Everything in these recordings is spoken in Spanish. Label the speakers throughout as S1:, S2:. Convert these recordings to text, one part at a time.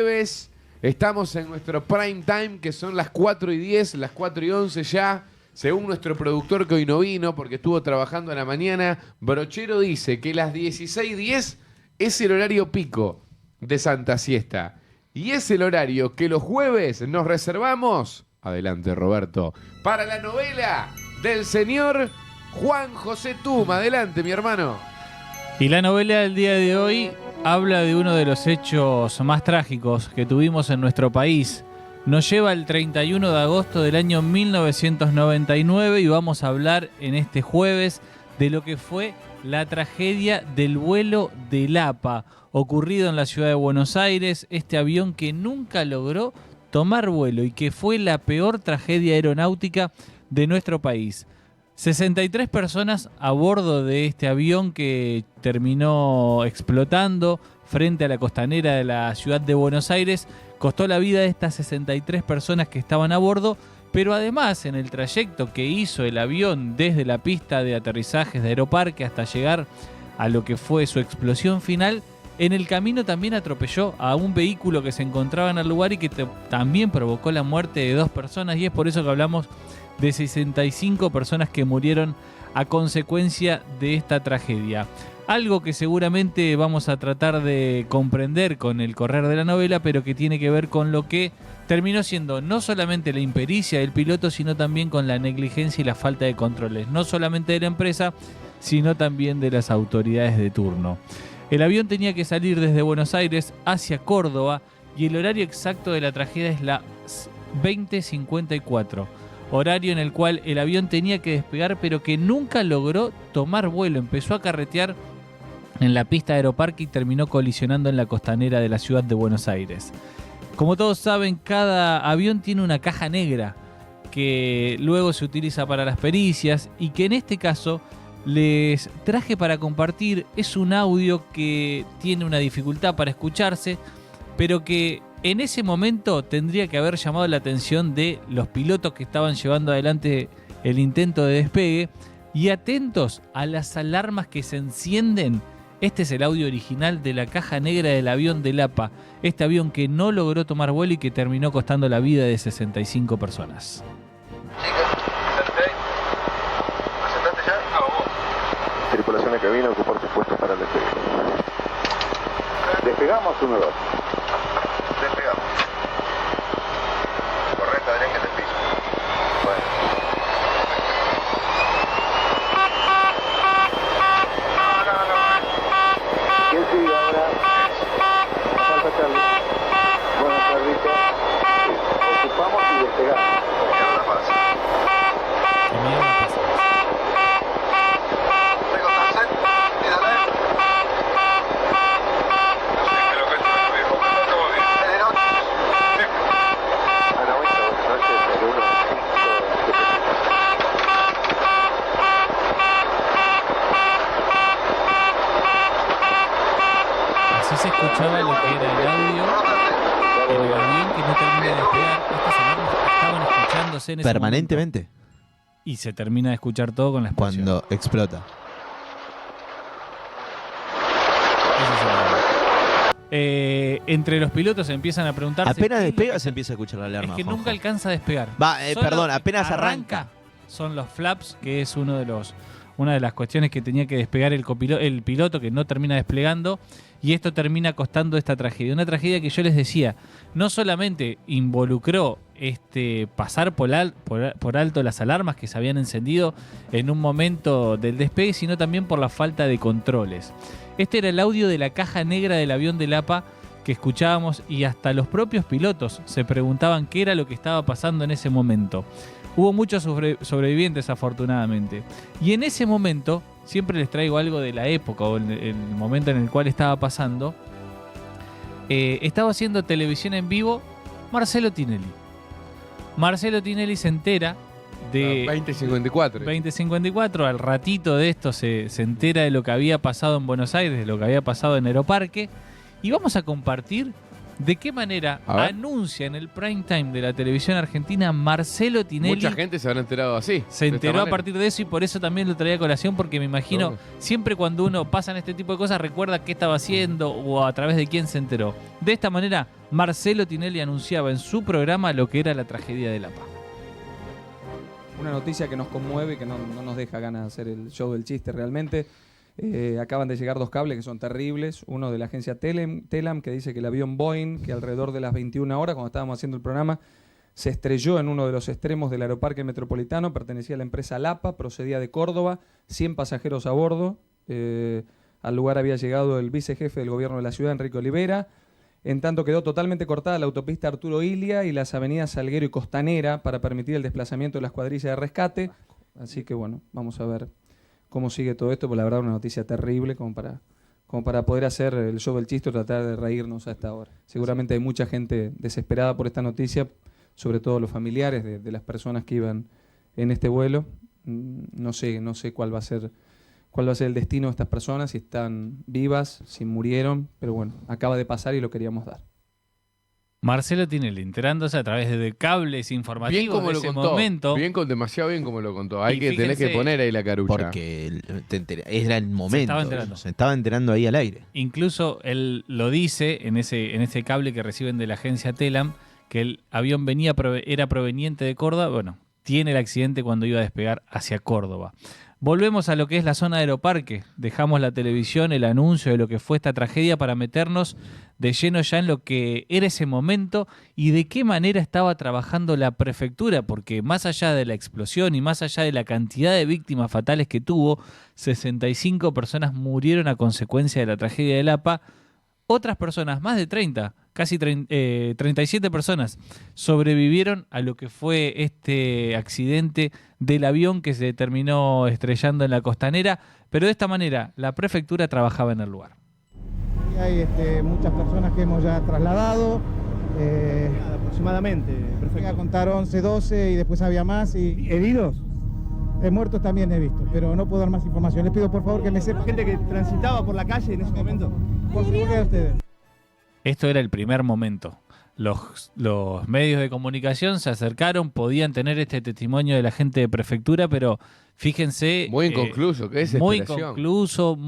S1: jueves. Estamos en nuestro prime time, que son las 4:10, las 4:11 ya. Según nuestro productor, que hoy no vino porque estuvo trabajando a la mañana, Brochero dice que las 16:10 es el horario pico de Santa Siesta. Y es el horario que los jueves nos reservamos, adelante Roberto, para la novela del señor Juan José Tuma. Adelante, mi hermano.
S2: Y la novela del día de hoy habla de uno de los hechos más trágicos que tuvimos en nuestro país. Nos lleva el 31 de agosto del año 1999 y vamos a hablar en este jueves de lo que fue la tragedia del vuelo del APA, ocurrido en la ciudad de Buenos Aires, este avión que nunca logró tomar vuelo y que fue la peor tragedia aeronáutica de nuestro país. 63 personas a bordo de este avión que terminó explotando frente a la costanera de la ciudad de Buenos Aires. Costó la vida de estas 63 personas que estaban a bordo, pero además en el trayecto que hizo el avión desde la pista de aterrizajes de Aeroparque hasta llegar a lo que fue su explosión final, en el camino también atropelló a un vehículo que se encontraba en el lugar y que también provocó la muerte de 2 personas, y es por eso que hablamos de 65 personas que murieron a consecuencia de esta tragedia. Algo que seguramente vamos a tratar de comprender con el correr de la novela, pero que tiene que ver con lo que terminó siendo no solamente la impericia del piloto, sino también con la negligencia y la falta de controles, no solamente de la empresa, sino también de las autoridades de turno. El avión tenía que salir desde Buenos Aires hacia Córdoba y el horario exacto de la tragedia es las 20:54. Horario en el cual el avión tenía que despegar, pero que nunca logró tomar vuelo. Empezó a carretear en la pista de Aeroparque y terminó colisionando en la costanera de la ciudad de Buenos Aires. Como todos saben, cada avión tiene una caja negra que luego se utiliza para las pericias y que en este caso les traje para compartir. Es un audio que tiene una dificultad para escucharse, pero que en ese momento tendría que haber llamado la atención de los pilotos que estaban llevando adelante el intento de despegue. Y atentos a las alarmas que se encienden. Este es el audio original de la caja negra del avión del APA. Este avión que no logró tomar vuelo y que terminó costando la vida de 65 personas.
S3: ¿Aceptaste ya? Vamos. Tripulación de cabina, ocupar sus puestos para el despegue. Despegamos 1-2. Despegamos. Correcta, derecha del piso. Bueno. ¿Quién sigue ahora? Falta Charlie. Bueno, Carlito. Ocupamos y despegamos. Ya no la pasa.
S2: Se escuchaba lo que era el audio en el avión que no termina de despegar. Estas alarmas estaban escuchándose en ese
S4: permanentemente
S2: momento. Y se termina de escuchar todo con la explosión.
S4: cuando explota.
S2: Ese es el audio. Entre los pilotos se empiezan a preguntarse.
S4: Apenas despega se empieza a escuchar la alarma.
S2: Es que
S4: Juanjo.
S2: nunca alcanza a despegar.
S4: Perdón, apenas arranca.
S2: Son los flaps, que es una de las cuestiones que tenía que despegar el piloto, que no termina desplegando, y esto termina costando esta tragedia. Una tragedia que yo les decía, no solamente involucró pasar por alto las alarmas que se habían encendido en un momento del despegue, sino también por la falta de controles. Este era el audio de la caja negra del avión del APA que escuchábamos, y hasta los propios pilotos se preguntaban qué era lo que estaba pasando en ese momento. Hubo muchos sobrevivientes, afortunadamente. Y en ese momento, siempre les traigo algo de la época o el momento en el cual estaba pasando. Estaba haciendo televisión en vivo Marcelo Tinelli. Marcelo Tinelli se entera de
S1: 20:54.
S2: 20:54, al ratito de esto se entera de lo que había pasado en Buenos Aires, de lo que había pasado en Aeroparque. Y vamos a compartir ¿De qué manera
S1: A ver.
S2: anuncia en el prime time de la televisión argentina Marcelo Tinelli?
S1: Mucha gente se habrá enterado así.
S2: Se
S1: de esta
S2: enteró a
S1: manera.
S2: partir de eso y por eso también lo traía a colación, porque me imagino,
S1: No.
S2: siempre cuando uno pasa en este tipo de cosas, recuerda qué estaba haciendo o a través de quién se enteró. De esta manera, Marcelo Tinelli anunciaba en su programa lo que era la tragedia de Lapa.
S5: Una noticia que nos conmueve y que no nos deja ganas de hacer el show del chiste realmente. Acaban de llegar 2 cables que son terribles. Uno de la agencia Telam, que dice que el avión Boeing, que alrededor de las 21 horas, cuando estábamos haciendo el programa, se estrelló en uno de los extremos del aeroparque metropolitano, pertenecía a la empresa Lapa, procedía de Córdoba, 100 pasajeros a bordo. Al lugar había llegado el vicejefe del gobierno de la ciudad, Enrique Olivera. En tanto quedó totalmente cortada la autopista Arturo Ilia y las avenidas Salguero y Costanera para permitir el desplazamiento de las cuadrillas de rescate. Así que bueno, vamos a ver cómo sigue todo esto, porque la verdad una noticia terrible como para poder hacer el show del chiste o tratar de reírnos a esta hora. Seguramente hay mucha gente desesperada por esta noticia, sobre todo los familiares de las personas que iban en este vuelo. No sé cuál va a ser el destino de estas personas, si están vivas, si murieron, pero bueno, acaba de pasar y lo queríamos dar.
S2: Marcelo Tinelli enterándose a través de cables
S1: Bien
S2: informativos
S1: como
S2: de
S1: lo
S2: ese
S1: contó.
S2: momento.
S1: Demasiado bien como lo contó. Hay
S2: Y
S1: que tenés que
S2: fíjense,
S1: poner ahí la carucha.
S4: Porque era el momento.
S2: enterando.
S4: Se estaba enterando ahí al aire.
S2: Incluso él lo dice en ese cable que reciben de la agencia Telam, que el avión era proveniente de Córdoba. Bueno, tiene el accidente cuando iba a despegar hacia Córdoba. Volvemos a lo que es la zona de Aeroparque. Dejamos la televisión, el anuncio de lo que fue esta tragedia para meternos de lleno ya en lo que era ese momento y de qué manera estaba trabajando la prefectura, porque más allá de la explosión y más allá de la cantidad de víctimas fatales que tuvo, 65 personas murieron a consecuencia de la tragedia de Lapa. Otras personas, más de 30, casi 37 personas, sobrevivieron a lo que fue este accidente del avión que se terminó estrellando en la costanera, pero de esta manera la prefectura trabajaba en el lugar.
S6: Hay muchas personas que hemos ya trasladado.
S7: Aproximadamente,
S6: Voy a
S7: perfecto.
S6: contar 11, 12 y después había más. Y
S7: ¿Heridos?
S6: muertos también he visto, pero no puedo dar más información. Les pido por favor que me sepan.
S7: ¿Gente que transitaba por la calle en ese momento?
S6: Por seguridad de ustedes.
S2: Esto era el primer momento. Los medios de comunicación se acercaron, podían tener este testimonio de la gente de prefectura, pero fíjense...
S1: Muy inconcluso, qué
S2: Muy
S1: desesperación.
S2: inconcluso,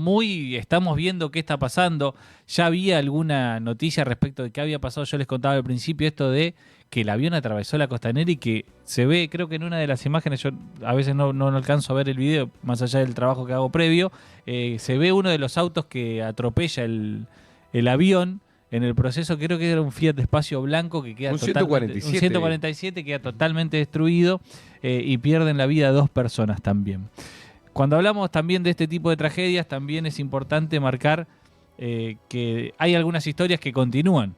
S2: estamos viendo qué está pasando. Ya había alguna noticia respecto de qué había pasado. Yo les contaba al principio esto de que el avión atravesó la costanera y que se ve, creo que en una de las imágenes, yo a veces no alcanzo a ver el video, más allá del trabajo que hago previo, se ve uno de los autos que atropella el avión. En el proceso creo que era un Fiat Espacio blanco que queda
S1: Un
S2: totalmente...
S1: 147.
S2: Un 147 queda totalmente destruido y pierden la vida 2 personas también. Cuando hablamos también de este tipo de tragedias, también es importante marcar que hay algunas historias que continúan.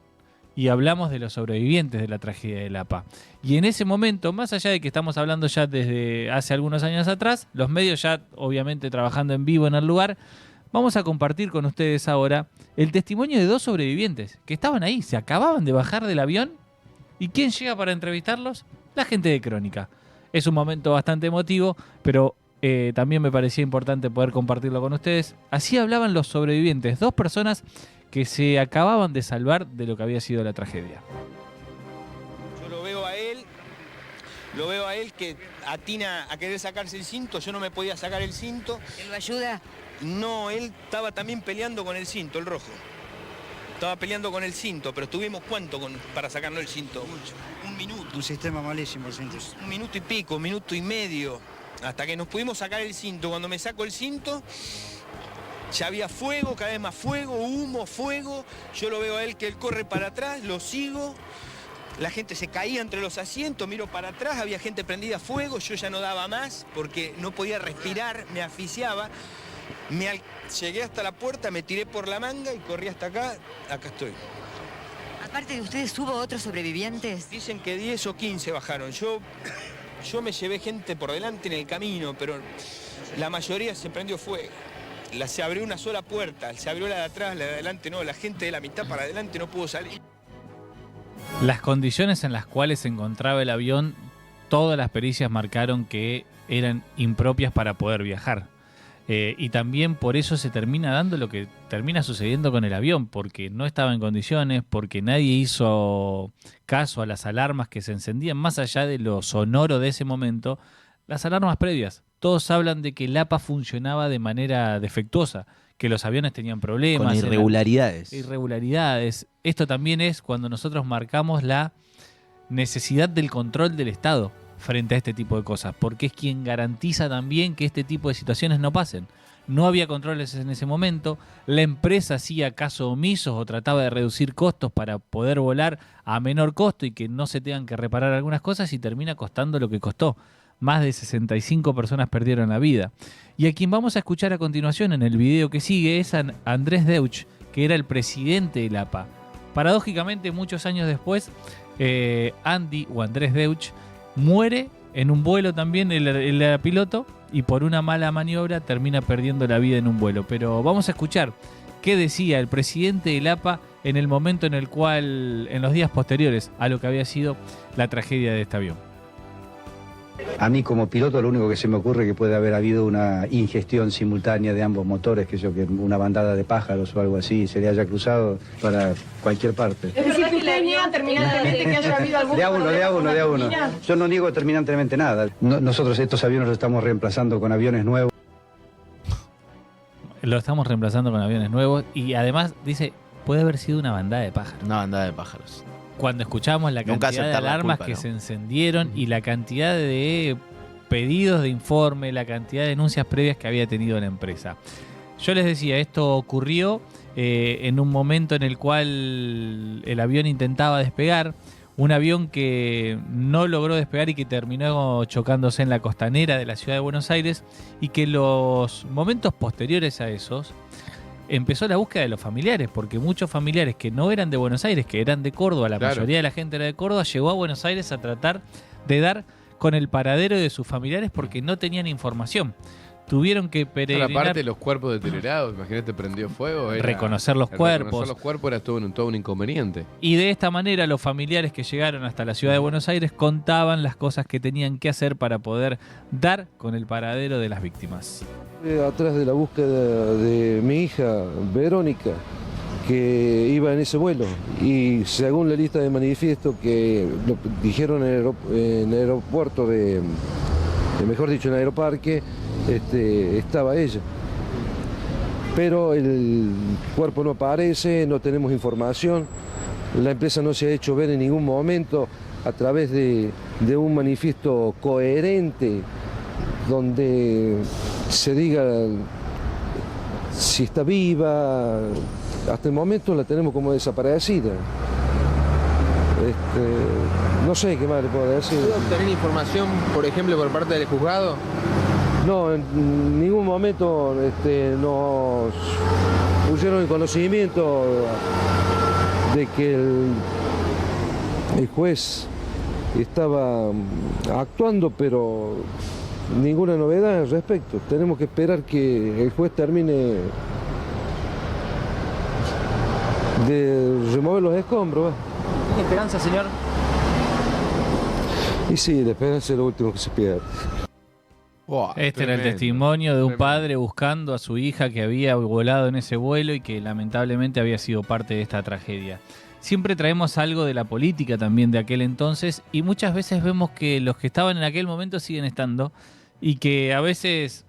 S2: Y hablamos de los sobrevivientes de la tragedia de Lapa. Y en ese momento, más allá de que estamos hablando ya desde hace algunos años atrás, los medios ya obviamente trabajando en vivo en el lugar, vamos a compartir con ustedes ahora el testimonio de 2 sobrevivientes que estaban ahí, se acababan de bajar del avión. ¿Y quién llega para entrevistarlos? La gente de Crónica. Es un momento bastante emotivo, pero también me parecía importante poder compartirlo con ustedes. Así hablaban los sobrevivientes, 2 personas que se acababan de salvar de lo que había sido la tragedia.
S8: Yo lo veo a él que atina a querer sacarse el cinto, yo no me podía sacar el cinto.
S9: ¿Él lo ayuda?
S8: No, él estaba también peleando con el cinto, el rojo. Estaba peleando con el cinto, pero estuvimos ¿cuánto para sacarnos el cinto?
S7: Mucho.
S8: Un minuto.
S7: Un sistema malísimo el cinto.
S8: Un minuto y pico, un minuto y medio. Hasta que nos pudimos sacar el cinto. Cuando me saco el cinto, ya había fuego, cada vez más fuego, humo, fuego. Yo lo veo a él que él corre para atrás, lo sigo. La gente se caía entre los asientos, miro para atrás, había gente prendida a fuego. Yo ya no daba más porque no podía respirar, me asfixiaba. Llegué hasta la puerta, me tiré por la manga y corrí hasta acá. Acá estoy.
S9: Aparte de ustedes, ¿hubo otros sobrevivientes?
S8: Dicen que 10 o 15 bajaron. Yo me llevé gente por delante en el camino, pero la mayoría se prendió fuego. Se abrió una sola puerta, se abrió la de atrás, la de adelante no. La gente de la mitad para adelante no pudo salir.
S2: Las condiciones en las cuales se encontraba el avión, todas las pericias marcaron que eran impropias para poder viajar. Y también por eso se termina dando lo que termina sucediendo con el avión, porque no estaba en condiciones, porque nadie hizo caso a las alarmas que se encendían, más allá de lo sonoro de ese momento, las alarmas previas. Todos hablan de que el APA funcionaba de manera defectuosa, que los aviones tenían problemas.
S4: Con irregularidades.
S2: Irregularidades. Esto también es cuando nosotros marcamos la necesidad del control del Estado frente a este tipo de cosas, porque es quien garantiza también que este tipo de situaciones no pasen. No había controles en ese momento, la empresa hacía caso omisos o trataba de reducir costos para poder volar a menor costo y que no se tengan que reparar algunas cosas, y termina costando lo que costó. Más de 65 personas perdieron la vida. Y a quien vamos a escuchar a continuación en el video que sigue es a Andrés Deutsch, que era el presidente del APA. Paradójicamente, muchos años después, Andy o Andrés Deutsch muere en un vuelo también, el piloto, y por una mala maniobra termina perdiendo la vida en un vuelo. Pero vamos a escuchar qué decía el presidente del APA en el momento en el cual, en los días posteriores a lo que había sido la tragedia de este avión.
S10: A mí como piloto lo único que se me ocurre es que puede haber habido una ingestión simultánea de ambos motores, que una bandada de pájaros o algo así se le haya cruzado para cualquier parte.
S11: Es decir, que usted niega terminantemente que haya habido algún...
S10: De a uno. Yo no niego terminantemente nada. Nosotros estos aviones los estamos reemplazando con aviones nuevos.
S2: Lo estamos reemplazando con aviones nuevos y además dice, puede haber sido una bandada de pájaros.
S4: Una bandada de pájaros.
S2: Cuando escuchamos la cantidad de alarmas que se encendieron y la cantidad de pedidos de informe, la cantidad de denuncias previas que había tenido la empresa. Yo les decía, esto ocurrió en un momento en el cual el avión intentaba despegar, un avión que no logró despegar y que terminó chocándose en la costanera de la ciudad de Buenos Aires, y que los momentos posteriores a esos empezó la búsqueda de los familiares, porque muchos familiares que no eran de Buenos Aires, que eran de Córdoba, la mayoría de la gente era de Córdoba, llegó a Buenos Aires a tratar de dar con el paradero de sus familiares porque no tenían información. Tuvieron que peregrinar.
S1: Aparte de los cuerpos deteriorados, imagínate, prendió fuego.
S2: Reconocer los cuerpos.
S1: Reconocer los cuerpos era todo un inconveniente.
S2: Y de esta manera los familiares que llegaron hasta la ciudad de Buenos Aires contaban las cosas que tenían que hacer para poder dar con el paradero de las víctimas.
S12: Atrás de la búsqueda de mi hija, Verónica, que iba en ese vuelo. Y según la lista de manifiesto que lo dijeron en el aeropuerto mejor dicho, en el aeroparque, estaba ella. Pero el cuerpo no aparece, no tenemos información. La empresa no se ha hecho ver en ningún momento a través de un manifiesto coherente donde se diga si está viva. Hasta el momento la tenemos como desaparecida. No sé qué más le puedo decir.
S13: ¿Pudo obtener información, por ejemplo, por parte del juzgado?
S12: No, en ningún momento nos pusieron en conocimiento de que el juez estaba actuando, pero ninguna novedad al respecto. Tenemos que esperar que el juez termine de remover los escombros.
S13: ¿Tiene esperanza, señor?
S12: Y sí, la esperanza es lo último que se pierde.
S2: Este era el testimonio de un padre buscando a su hija que había volado en ese vuelo y que lamentablemente había sido parte de esta tragedia. Siempre traemos algo de la política también de aquel entonces, y muchas veces vemos que los que estaban en aquel momento siguen estando, y que a veces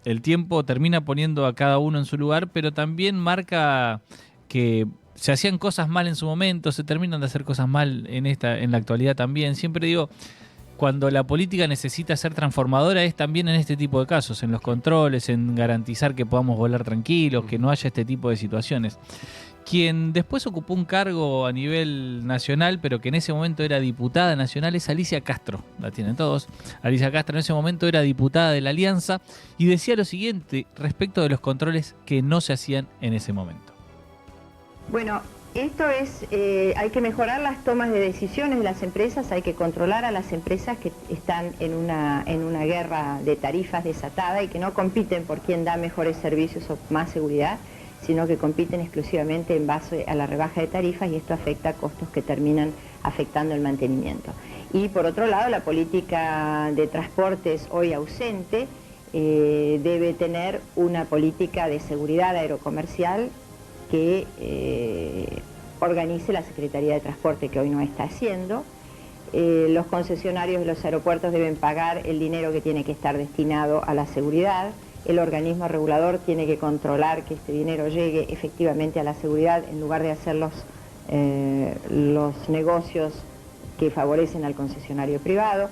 S2: el tiempo termina poniendo a cada uno en su lugar, pero también marca que se hacían cosas mal en su momento, se terminan de hacer cosas mal en la actualidad también. Siempre digo, cuando la política necesita ser transformadora es también en este tipo de casos, en los controles, en garantizar que podamos volar tranquilos, que no haya este tipo de situaciones. Quien después ocupó un cargo a nivel nacional, pero que en ese momento era diputada nacional, es Alicia Castro. La tienen todos. Alicia Castro en ese momento era diputada de la Alianza y decía lo siguiente respecto de los controles que no se hacían en ese momento.
S14: Bueno, esto es, hay que mejorar las tomas de decisiones de las empresas, hay que controlar a las empresas que están en una guerra de tarifas desatada y que no compiten por quién da mejores servicios o más seguridad, sino que compiten exclusivamente en base a la rebaja de tarifas, y esto afecta a costos que terminan afectando el mantenimiento. Y por otro lado, la política de transportes hoy ausente debe tener una política de seguridad aerocomercial que organice la Secretaría de Transporte, que hoy no está haciendo. Los concesionarios de los aeropuertos deben pagar el dinero que tiene que estar destinado a la seguridad. El organismo regulador tiene que controlar que este dinero llegue efectivamente a la seguridad en lugar de hacer los negocios que favorecen al concesionario privado.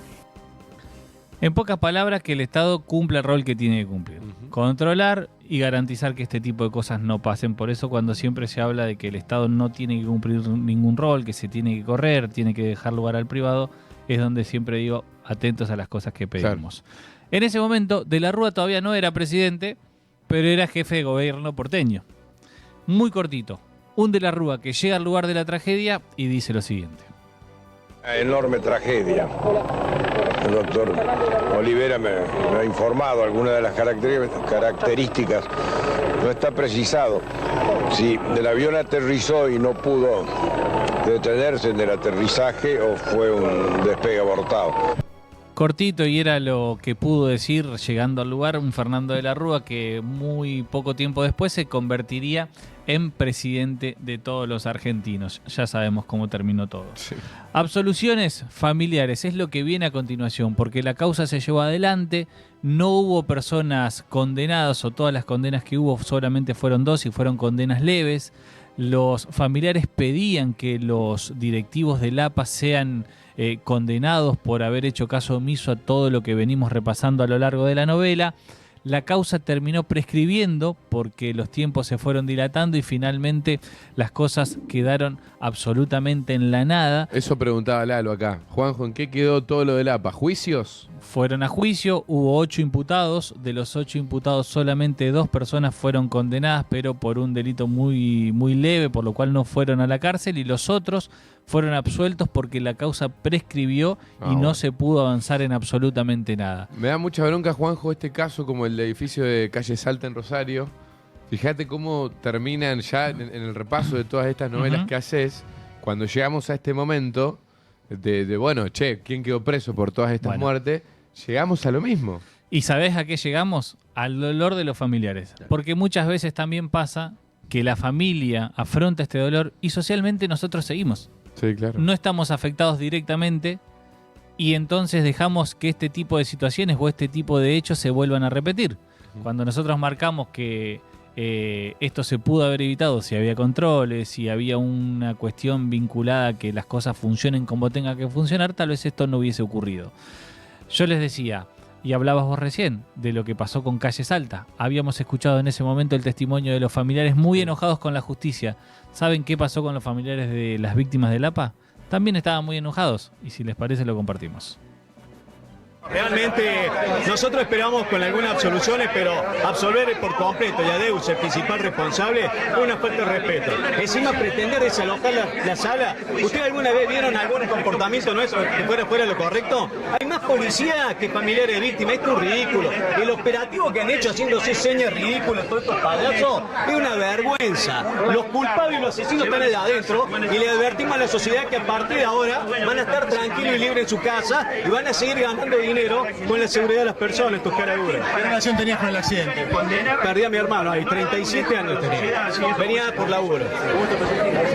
S2: En pocas palabras, que el Estado cumpla el rol que tiene que cumplir. Controlar y garantizar que este tipo de cosas no pasen. Por eso cuando siempre se habla de que el Estado no tiene que cumplir ningún rol, que se tiene que correr, tiene que dejar lugar al privado, es donde siempre digo, atentos a las cosas que pedimos. Claro. En ese momento, De la Rúa todavía no era presidente, pero era jefe de gobierno porteño. Muy cortito. Un De la Rúa que llega al lugar de la tragedia y dice lo siguiente.
S15: Una enorme tragedia. El doctor Olivera me ha informado algunas de las características. No está precisado si el avión aterrizó y no pudo detenerse en el aterrizaje o fue un despegue abortado.
S2: Cortito, y era lo que pudo decir llegando al lugar un Fernando de la Rúa que muy poco tiempo después se convertiría en presidente de todos los argentinos. Ya sabemos cómo terminó todo. Sí. Absoluciones familiares es lo que viene a continuación, porque la causa se llevó adelante, no hubo personas condenadas, o todas las condenas que hubo solamente fueron 2 y fueron condenas leves. Los familiares pedían que los directivos del APA sean condenados por haber hecho caso omiso a todo lo que venimos repasando a lo largo de la novela. La causa terminó prescribiendo porque los tiempos se fueron dilatando y finalmente las cosas quedaron absolutamente en la nada.
S1: Eso preguntaba Lalo acá. Juanjo, ¿en qué quedó todo lo del APA? ¿Juicios?
S2: Fueron a juicio, hubo 8 imputados. De los 8 imputados solamente 2 personas fueron condenadas, pero por un delito muy, muy leve, por lo cual no fueron a la cárcel, y los otros fueron absueltos porque la causa prescribió y no se pudo avanzar en absolutamente nada.
S1: Me da mucha bronca, Juanjo, este caso como el edificio de Calle Salta en Rosario. Fíjate cómo terminan ya en el repaso de todas estas novelas que haces, cuando llegamos a este momento de bueno, che, ¿quién quedó preso por todas estas muertes? Llegamos a lo mismo.
S2: ¿Y sabés a qué llegamos? Al dolor de los familiares. Porque muchas veces también pasa que la familia afronta este dolor y socialmente nosotros seguimos.
S1: Sí, claro.
S2: No estamos afectados directamente y entonces dejamos que este tipo de situaciones o este tipo de hechos se vuelvan a repetir. Cuando nosotros marcamos que esto se pudo haber evitado si había controles, si había una cuestión vinculada a que las cosas funcionen como tenga que funcionar, tal vez esto no hubiese ocurrido. Yo les decía, y hablabas vos recién, de lo que pasó con Calle Salta. Habíamos escuchado en ese momento el testimonio de los familiares muy enojados con la justicia. ¿Saben qué pasó con los familiares de las víctimas del APA? También estaban muy enojados, y si les parece lo compartimos.
S16: Realmente nosotros esperamos con algunas absoluciones, pero absolver por completo y a Deus, el principal responsable, es una falta de respeto. Encima pretender desalojar la sala. ¿Ustedes alguna vez vieron algún comportamiento nuestro que fuera lo correcto? Hay más policía que familiares de víctimas, esto es ridículo. El operativo que han hecho haciéndose señas ridículas todos estos payasos es una vergüenza. Los culpables y los asesinos están allá adentro y le advertimos a la sociedad que a partir de ahora van a estar tranquilos y libres en su casa y van a seguir ganando dinero con la seguridad de las personas, tus caraduras.
S7: ¿Qué relación tenías con el accidente?
S16: Perdí a mi hermano ahí, 37 años tenía. Venía por laburo.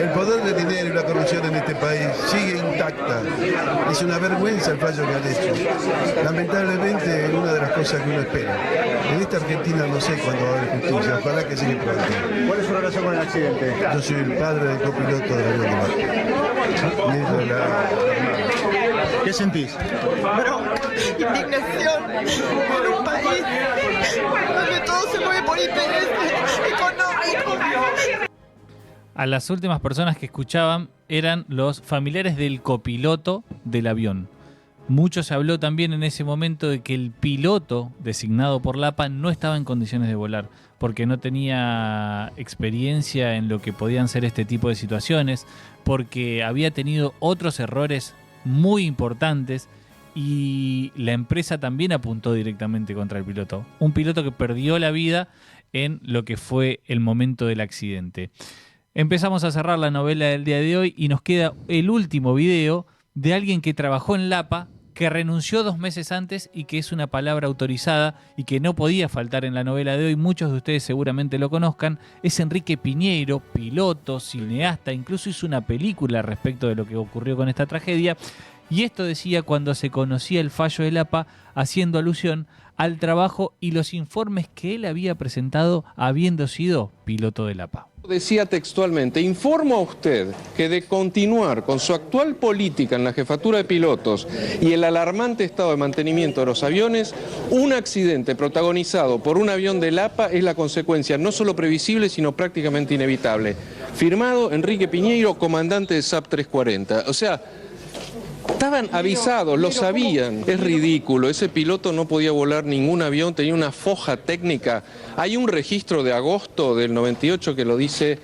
S17: El poder del dinero y la corrupción en este país sigue intacta. Es una vergüenza el fallo que han hecho. Lamentablemente es una de las cosas que uno espera. En esta Argentina no sé cuándo va a haber justicia, ojalá que llegue pronto.
S7: ¿Cuál es su relación con el accidente?
S17: Yo soy el padre del copiloto del avión de mar.
S7: ¿Qué sentís?
S11: Bronca, indignación en un país donde todo se mueve por interés económico.
S2: A las últimas personas que escuchaban eran los familiares del copiloto del avión. Mucho se habló también en ese momento de que el piloto designado por la APA no estaba en condiciones de volar porque no tenía experiencia en lo que podían ser este tipo de situaciones, porque había tenido otros errores muy importantes y la empresa también apuntó directamente contra el piloto. Un piloto que perdió la vida en lo que fue el momento del accidente. Empezamos a cerrar la novela del día de hoy y nos queda el último video de alguien que trabajó en Lapa que renunció 2 meses antes y que es una palabra autorizada y que no podía faltar en la novela de hoy, muchos de ustedes seguramente lo conozcan, es Enrique Piñeiro, piloto, cineasta, incluso hizo una película respecto de lo que ocurrió con esta tragedia, y esto decía cuando se conocía el fallo del APA, haciendo alusión al trabajo y los informes que él había presentado habiendo sido piloto del APA.
S18: Decía textualmente: informo a usted que de continuar con su actual política en la jefatura de pilotos y el alarmante estado de mantenimiento de los aviones, un accidente protagonizado por un avión del APA es la consecuencia no solo previsible, sino prácticamente inevitable. Firmado Enrique Piñeiro, comandante de SAP 340. O sea, estaban avisados, lo sabían. Es ridículo, ese piloto no podía volar ningún avión, tenía una foja técnica. Hay un registro de agosto del 98 que lo dice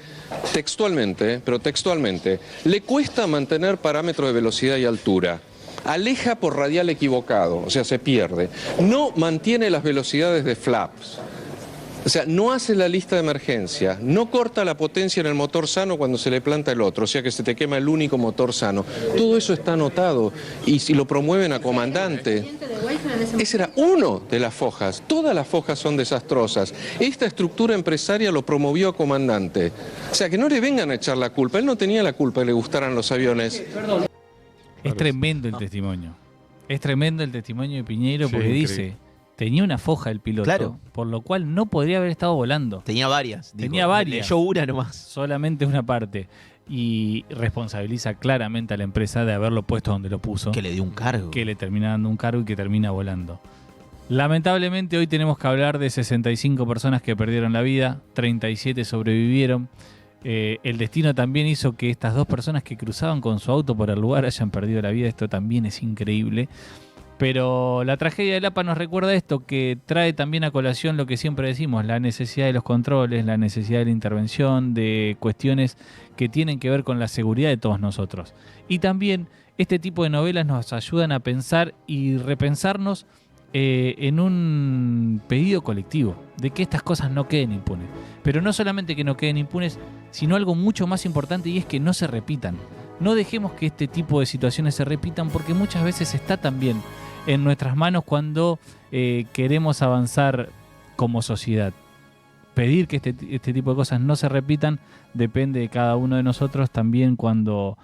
S18: textualmente, pero textualmente. Le cuesta mantener parámetros de velocidad y altura. Aleja por radial equivocado, o sea, se pierde. No mantiene las velocidades de flaps. O sea, no hace la lista de emergencia, no corta la potencia en el motor sano cuando se le planta el otro, o sea que se te quema el único motor sano. Todo eso está anotado y si lo promueven a comandante. Ese era uno de las fojas, todas las fojas son desastrosas. Esta estructura empresaria lo promovió a comandante. O sea, que no le vengan a echar la culpa, él no tenía la culpa de que le gustaran los aviones.
S2: Es tremendo el testimonio. Es tremendo el testimonio de Piñeiro porque
S4: increíble.
S2: dice... Tenía una foja el piloto,
S4: Claro.
S2: por lo cual no podría haber estado volando.
S4: Tenía varias.
S2: Tenía varias.
S4: Leyó una nomás.
S2: Solamente una parte. Y responsabiliza claramente a la empresa de haberlo puesto donde lo puso.
S4: Que le dio un cargo.
S2: Que le termina dando un cargo y que termina volando. Lamentablemente hoy tenemos que hablar de 65 personas que perdieron la vida, 37 sobrevivieron. El destino también hizo que estas 2 personas que cruzaban con su auto por el lugar hayan perdido la vida. Esto también es increíble. Pero la tragedia del APA nos recuerda esto, que trae también a colación lo que siempre decimos, la necesidad de los controles, la necesidad de la intervención, de cuestiones que tienen que ver con la seguridad de todos nosotros. Y también este tipo de novelas nos ayudan a pensar y repensarnos en un pedido colectivo, de que estas cosas no queden impunes. Pero no solamente que no queden impunes, sino algo mucho más importante, y es que no se repitan. No dejemos que este tipo de situaciones se repitan, porque muchas veces está también en nuestras manos cuando queremos avanzar como sociedad. Pedir que este tipo de cosas no se repitan depende de cada uno de nosotros, también cuando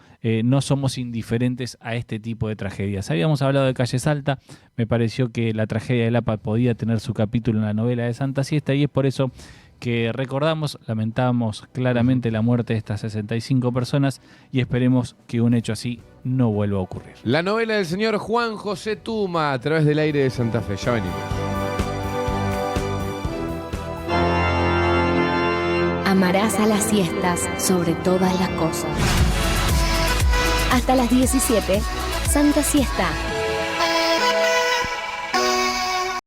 S2: no somos indiferentes a este tipo de tragedias. Habíamos hablado de Calle Salta, me pareció que la tragedia del APA podía tener su capítulo en la novela de Santa Siesta, y es por eso que recordamos, lamentamos claramente la muerte de estas 65 personas y esperemos que un hecho así no vuelva a ocurrir.
S1: La novela del señor Juan José Tuma a través del aire de Santa Fe. Ya venimos.
S19: Amarás a las siestas sobre todas las cosas. Hasta las 17, Santa Siesta.